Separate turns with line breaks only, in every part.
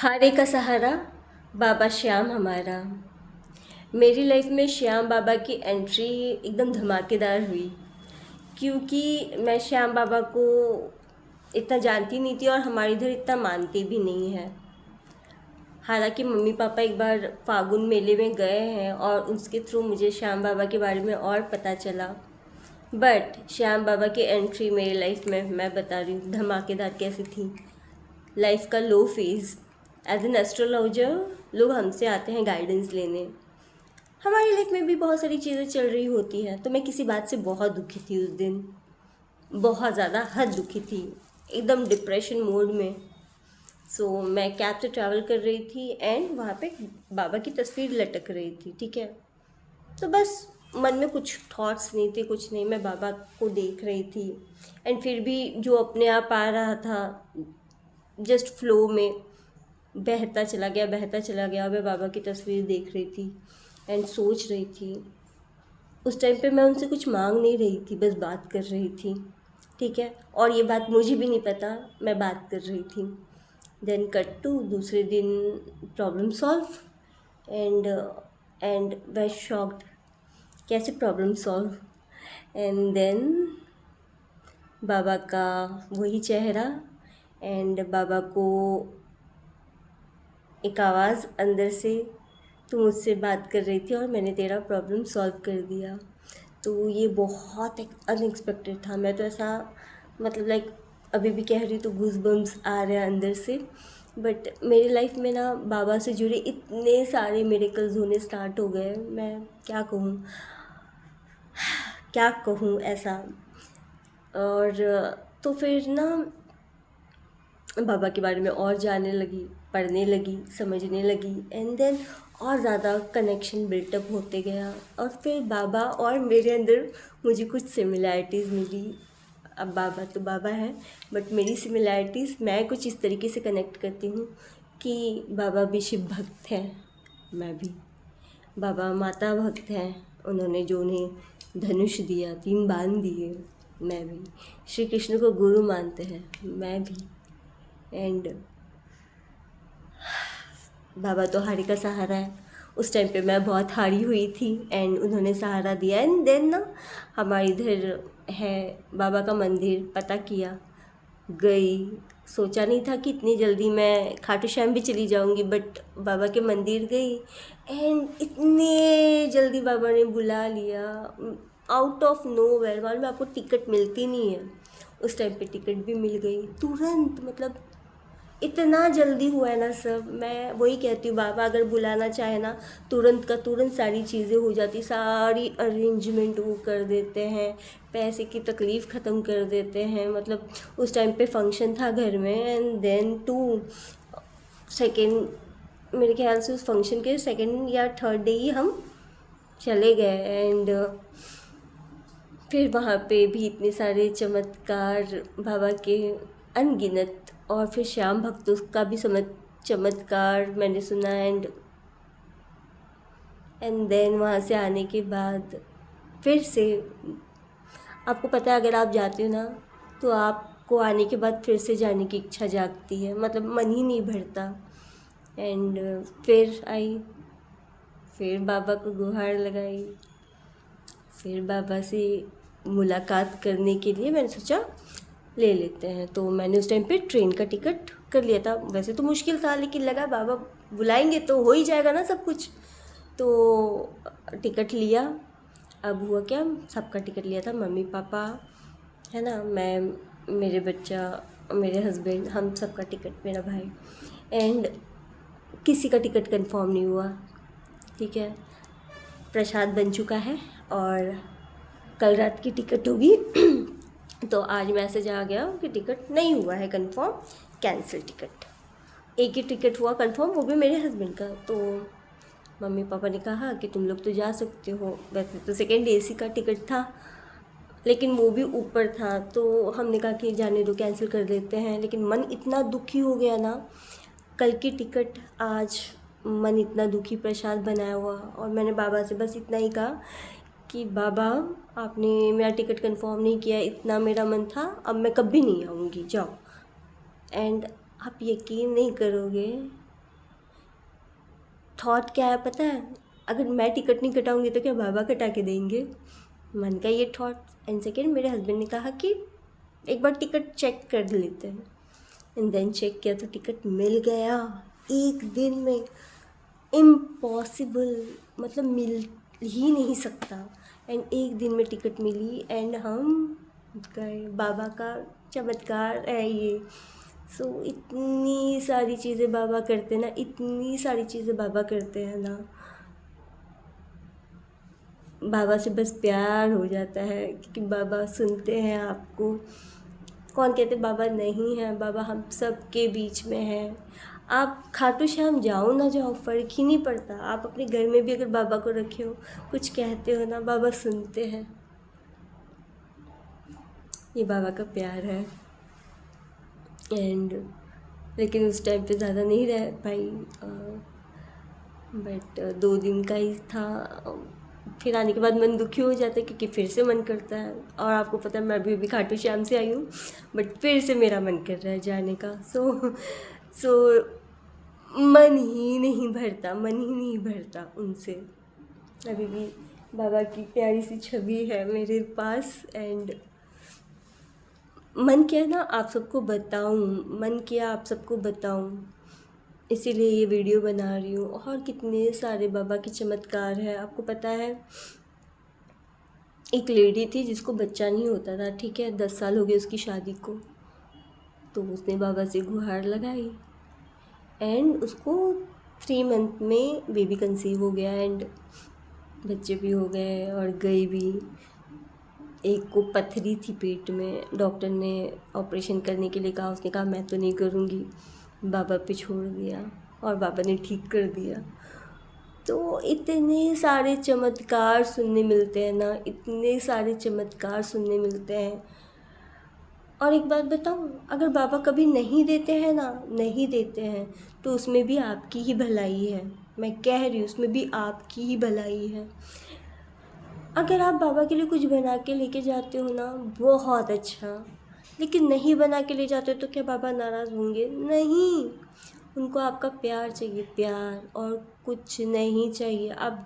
हारे का सहारा बाबा श्याम हमारा। मेरी लाइफ में श्याम बाबा की एंट्री एकदम धमाकेदार हुई, क्योंकि मैं श्याम बाबा को इतना जानती नहीं थी और हमारे इधर इतना मानते भी नहीं हैं। हालांकि मम्मी पापा एक बार फागुन मेले में गए हैं और उसके थ्रू मुझे श्याम बाबा के बारे में और पता चला। बट श्याम बाबा की एंट्री मेरी लाइफ में, मैं बता रही हूँ, धमाकेदार कैसी थी। लाइफ का लो फेज़। एज एन एस्ट्रोलॉजर लोग हमसे आते हैं गाइडेंस लेने। हमारी लाइफ में भी बहुत सारी चीज़ें चल रही होती हैं, तो मैं किसी बात से बहुत दुखी थी उस दिन, बहुत ज़्यादा हद दुखी थी, एकदम डिप्रेशन मोड में। मैं कैब से ट्रैवल कर रही थी एंड वहाँ पे बाबा की तस्वीर लटक रही थी, ठीक है। तो बस मन में कुछ थॉट्स नहीं थे, कुछ नहीं, मैं बाबा को देख रही थी एंड फिर भी जो अपने आप आ रहा था, जस्ट फ्लो में बहता चला गया। मैं बाबा की तस्वीर देख रही थी एंड सोच रही थी। उस टाइम पे मैं उनसे कुछ मांग नहीं रही थी, बस बात कर रही थी, ठीक है। और ये बात मुझे भी नहीं पता, मैं बात कर रही थी। देन कट टू दूसरे दिन, problem solve and way shocked, कैसे प्रॉब्लम सॉल्व। एंड देन बाबा का वही चेहरा एंड बाबा को एक आवाज़ अंदर से, तू मुझसे बात कर रही थी और मैंने तेरा प्रॉब्लम सॉल्व कर दिया। तो ये बहुत एक अनएक्सपेक्टेड था। मैं तो ऐसा, मतलब लाइक अभी भी कह रही तो गूज बम्स आ रहे हैं अंदर से। बट मेरी लाइफ में ना बाबा से जुड़े इतने सारे मिरेकल्स होने स्टार्ट हो गए, मैं क्या कहूँ ऐसा। और तो फिर ना बाबा के बारे में और जानने लगी, पढ़ने लगी, समझने लगी एंड देन और ज़्यादा कनेक्शन बिल्टअप होते गया। और फिर बाबा और मेरे अंदर मुझे कुछ सिमिलैरिटीज़ मिली। अब बाबा तो बाबा है, बट मेरी सिमिलैरिटीज़, मैं कुछ इस तरीके से कनेक्ट करती हूँ कि बाबा भी शिव भक्त हैं, मैं भी। बाबा माता भक्त हैं, उन्होंने जो उन्हें धनुष दिया, 3 बाण दिए, मैं भी। श्री कृष्ण को गुरु मानते हैं, मैं भी। एंड बाबा तो हारी का सहारा है। उस टाइम पे मैं बहुत हारी हुई थी एंड उन्होंने सहारा दिया। एंड देन ना हमारे इधर है बाबा का मंदिर, पता किया, गई। सोचा नहीं था कि इतनी जल्दी मैं खाटू श्याम भी चली जाऊंगी, बट बाबा के मंदिर गई एंड इतने जल्दी बाबा ने बुला लिया, आउट ऑफ नोवेयर। मालूम है आपको, टिकट मिलती नहीं है। उस टाइम पे टिकट भी मिल गई तुरंत, मतलब इतना जल्दी हुआ है ना सब। मैं वही कहती हूँ, बाबा अगर बुलाना चाहे ना, तुरंत का तुरंत सारी चीज़ें हो जाती, सारी अरेंजमेंट वो कर देते हैं, पैसे की तकलीफ़ ख़त्म कर देते हैं। मतलब उस टाइम पे फंक्शन था घर में एंड देन सेकेंड, मेरे ख्याल से उस फंक्शन के सेकेंड या थर्ड डे ही हम चले गए। एंड फिर वहाँ पे भी इतने सारे चमत्कार बाबा के अनगिनत, और फिर श्याम भक्तों का भी चमत्कार मैंने सुना। एंड देन वहाँ से आने के बाद फिर से, आपको पता है अगर आप जाते हो ना तो आपको आने के बाद फिर से जाने की इच्छा जागती है, मतलब मन ही नहीं भरता। एंड फिर आई, फिर बाबा को गुहार लगाई, फिर बाबा से मुलाकात करने के लिए मैंने सोचा ले लेते हैं। तो मैंने उस टाइम पे ट्रेन का टिकट कर लिया था। वैसे तो मुश्किल था, लेकिन लगा बाबा बुलाएंगे तो हो ही जाएगा ना सब कुछ। तो टिकट लिया। अब हुआ क्या, सबका टिकट लिया था, मम्मी पापा है ना, मैं, मेरे बच्चा, मेरे हस्बैंड, हम सबका टिकट, मेरा भाई। एंड किसी का टिकट कंफर्म नहीं हुआ, ठीक है। प्रसाद बन चुका है और कल रात की टिकट होगी तो आज मैसेज आ गया कि टिकट नहीं हुआ है कंफर्म, कैंसिल टिकट। एक ही टिकट हुआ कंफर्म, वो भी मेरे हस्बैंड का। तो मम्मी पापा ने कहा कि तुम लोग तो जा सकते हो। वैसे तो सेकेंड एसी का टिकट था, लेकिन वो भी ऊपर था, तो हमने कहा कि जाने दो, कैंसिल कर देते हैं। लेकिन मन इतना दुखी हो गया ना, कल की टिकट आज, मन इतना दुखी, प्रसाद बनाया हुआ। और मैंने बाबा से बस इतना ही कहा कि बाबा आपने मेरा टिकट कंफर्म नहीं किया, इतना मेरा मन था, अब मैं कभी नहीं आऊँगी, जाओ। एंड आप यकीन नहीं करोगे, थॉट क्या है पता है, अगर मैं टिकट नहीं कटाऊंगी तो क्या बाबा कटा के देंगे, मन का ये थॉट। एंड सेकेंड, मेरे हस्बैंड ने कहा कि एक बार टिकट चेक कर लेते हैं। एंड देन चेक किया तो टिकट मिल गया एक दिन में। इम्पॉसिबल, मतलब मिल ही नहीं सकता। एंड एक दिन में टिकट मिली एंड हम गए। बाबा का चमत्कार है ये। सो इतनी सारी चीज़ें बाबा करते हैं ना, इतनी सारी चीज़ें बाबा करते हैं ना, बाबा से बस प्यार हो जाता है, क्योंकि बाबा सुनते हैं आपको। कौन कहते बाबा नहीं है, बाबा हम सब के बीच में है। आप खाटू श्याम जाओ ना जाओ फ़र्क ही नहीं पड़ता। आप अपने घर में भी अगर बाबा को रखे हो, कुछ कहते हो ना, बाबा सुनते हैं। ये बाबा का प्यार है। एंड लेकिन उस टाइम पे ज़्यादा नहीं रह पाई, बट 2 दिन का ही था। फिर आने के बाद मन दुखी हो जाता है, क्योंकि फिर से मन करता है। और आपको पता है मैं अभी खाटू श्याम से आई हूँ, बट फिर से मेरा मन कर रहा है जाने का। सो मन ही नहीं भरता, मन ही नहीं भरता उनसे। अभी भी बाबा की प्यारी सी छवि है मेरे पास। एंड मन किया ना आप सबको बताऊं, मन किया आप सबको बताऊं, इसीलिए ये वीडियो बना रही हूँ। और कितने सारे बाबा के चमत्कार हैं। आपको पता है, एक लेडी थी जिसको बच्चा नहीं होता था, ठीक है, 10 साल हो गए उसकी शादी को। तो उसने बाबा से गुहार लगाई एंड उसको 3 मंथ में बेबी कंसीव हो गया एंड बच्चे भी हो गए और गई भी। एक को पथरी थी पेट में, डॉक्टर ने ऑपरेशन करने के लिए कहा, उसने कहा मैं तो नहीं करूँगी, बाबा पे छोड़ दिया और बाबा ने ठीक कर दिया। तो इतने सारे चमत्कार सुनने मिलते हैं ना, इतने सारे चमत्कार सुनने मिलते हैं। और एक बात बताऊँ, अगर बाबा कभी नहीं देते हैं ना, नहीं देते हैं, तो उसमें भी आपकी ही भलाई है। मैं कह रही हूँ, उसमें भी आपकी ही भलाई है। अगर आप बाबा के लिए कुछ बना के लेके जाते हो ना, बहुत अच्छा। लेकिन नहीं बना के ले जाते हो तो क्या बाबा नाराज़ होंगे? नहीं, उनको आपका प्यार चाहिए, प्यार, और कुछ नहीं चाहिए। अब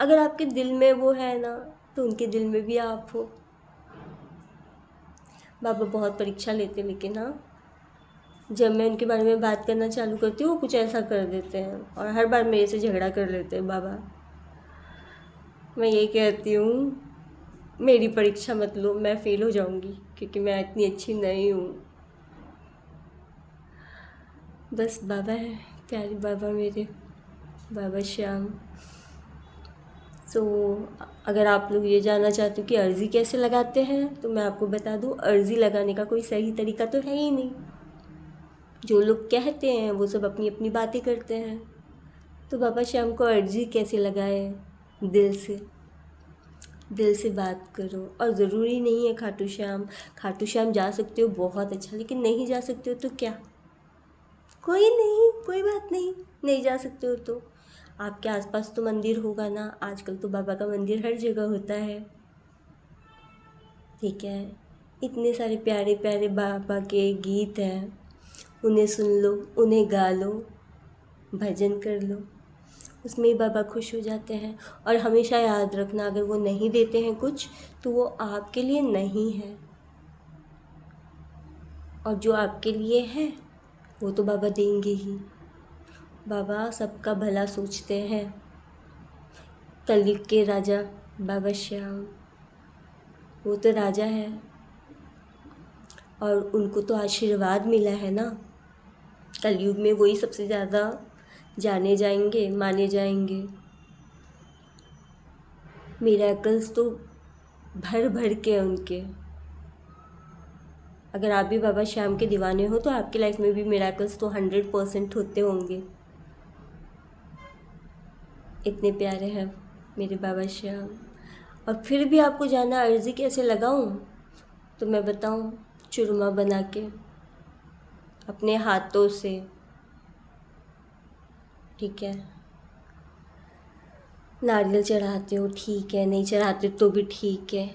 अगर आपके दिल में वो है ना, तो उनके दिल में भी आप हो। बाबा बहुत परीक्षा लेते, लेकिन हाँ, जब मैं उनके बारे में बात करना चालू करती हूँ वो कुछ ऐसा कर देते हैं और हर बार मेरे से झगड़ा कर लेते हैं बाबा। मैं ये कहती हूँ, मेरी परीक्षा मत लो, मैं फ़ेल हो जाऊँगी, क्योंकि मैं इतनी अच्छी नहीं हूँ। बस बाबा है, प्यारे बाबा मेरे, बाबा श्याम। अगर आप लोग ये जानना चाहते हो कि अर्ज़ी कैसे लगाते हैं, तो मैं आपको बता दूँ, अर्ज़ी लगाने का कोई सही तरीका तो है ही नहीं। जो लोग कहते हैं वो सब अपनी अपनी बातें करते हैं। तो बाबा श्याम को अर्ज़ी कैसे लगाए? दिल से बात करो। और ज़रूरी नहीं है खाटू श्याम जा सकते हो, बहुत अच्छा, लेकिन नहीं जा सकते हो तो क्या, कोई नहीं, कोई बात नहीं, नहीं जा सकते हो तो आपके आसपास तो मंदिर होगा ना। आजकल तो बाबा का मंदिर हर जगह होता है, ठीक है। इतने सारे प्यारे प्यारे बाबा के गीत हैं, उन्हें सुन लो, उन्हें गा लो, भजन कर लो, उसमें ही बाबा खुश हो जाते हैं। और हमेशा याद रखना, अगर वो नहीं देते हैं कुछ, तो वो आपके लिए नहीं है, और जो आपके लिए है वो तो बाबा देंगे ही। बाबा सबका भला सोचते हैं। कलयुग के राजा बाबा श्याम, वो तो राजा है और उनको तो आशीर्वाद मिला है ना। कलयुग में वही सबसे ज़्यादा जाने जाएंगे, माने जाएंगे। मिरेकल्स तो भर भर के उनके। अगर आप भी बाबा श्याम के दीवाने हो तो आपकी लाइफ में भी मिरेकल्स तो 100% होते होंगे। इतने प्यारे हैं मेरे बाबा श्याम। और फिर भी आपको जाना अर्ज़ी कैसे लगाऊं, तो मैं बताऊं, चूरमा बना के अपने हाथों से, ठीक है। नारियल चढ़ाते हो ठीक है, नहीं चढ़ाते तो भी ठीक है,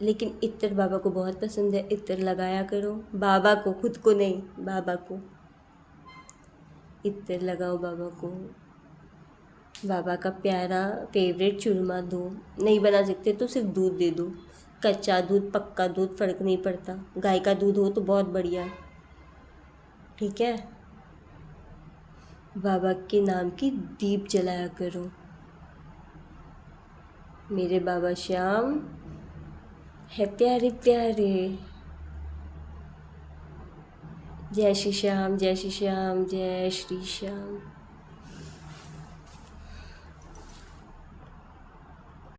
लेकिन इत्र बाबा को बहुत पसंद है, इत्र लगाया करो। बाबा को, खुद को नहीं, बाबा को इत्र लगाओ, बाबा को। बाबा का प्यारा फेवरेट चूरमा दो। नहीं बना सकते तो सिर्फ दूध दे दो, कच्चा दूध पक्का दूध फ़र्क नहीं पड़ता, गाय का दूध हो तो बहुत बढ़िया। ठीक है। बाबा के नाम की दीप जलाया करो। मेरे बाबा श्याम है प्यारे प्यारे। जय श्री श्याम, जय श्री श्याम, जय श्री श्याम।